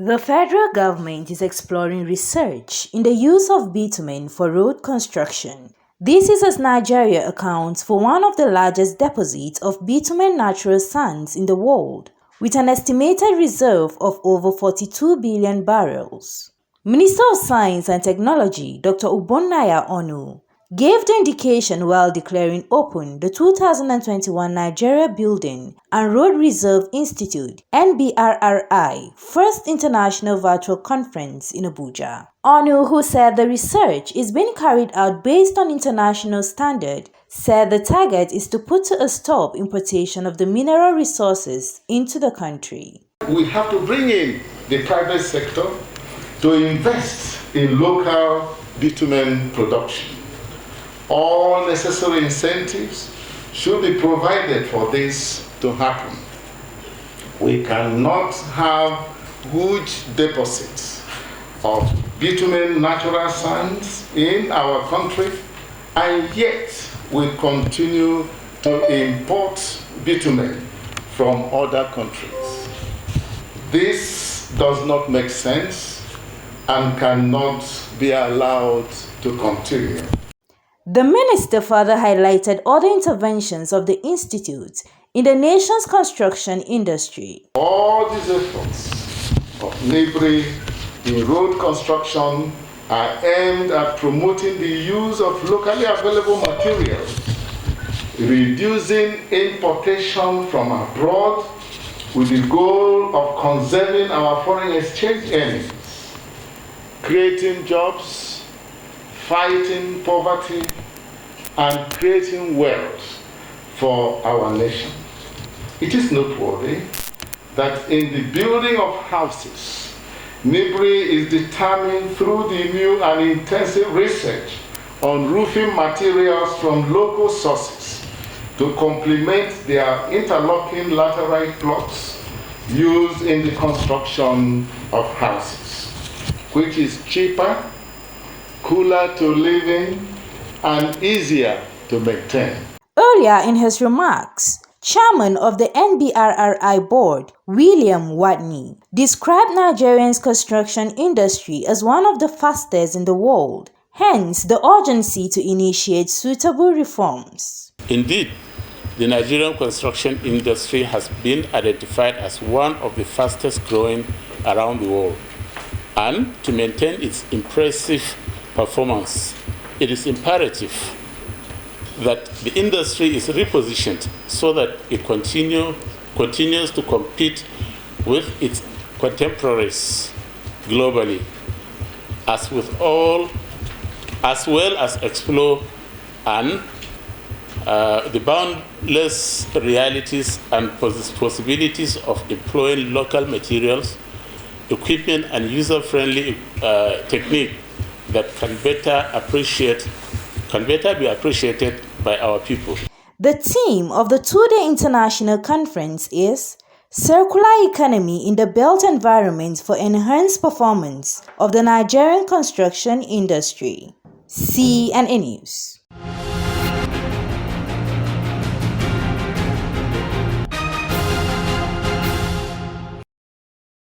The federal government is exploring research in the use of bitumen for road construction. This is as Nigeria accounts for one of the largest deposits of bitumen natural sands in the world, with an estimated reserve of over 42 billion barrels. Minister of Science and Technology Dr. Ogbonnaya Onu gave the indication while declaring open the 2021 Nigeria Building and Road Reserve Institute (NBRRI) First International Virtual Conference in Abuja. Onu, who said the research is being carried out based on international standard, said the target is to put a stop importation of the mineral resources into the country. We have to bring in the private sector to invest in local bitumen production. All necessary incentives should be provided for this to happen. We cannot have huge deposits of bitumen natural sands in our country, and yet we continue to import bitumen from other countries. This does not make sense and cannot be allowed to continue. The minister further highlighted other interventions of the institute in the nation's construction industry. All these efforts of NBRRI in road construction are aimed at promoting the use of locally available materials, reducing importation from abroad with the goal of conserving our foreign exchange earnings, creating jobs, fighting poverty, and creating wealth for our nation. It is noteworthy that in the building of houses, NBRRI is determined through the new and intensive research on roofing materials from local sources to complement their interlocking laterite blocks used in the construction of houses, which is cheaper, cooler to live in, and easier to maintain. Earlier in his remarks, Chairman of the NBRRI board, William Wadni, described Nigeria's construction industry as one of the fastest in the world, hence the urgency to initiate suitable reforms. Indeed, the Nigerian construction industry has been identified as one of the fastest growing around the world. And to maintain its impressive performance, it is imperative that the industry is repositioned so that it continues to compete with its contemporaries globally, as well as explore and the boundless realities and possibilities of employing local materials, equipment, and user-friendly technique that can better be appreciated by our people. The theme of the two-day international conference is Circular Economy in the Built Environment for Enhanced Performance of the Nigerian Construction Industry. CNN News.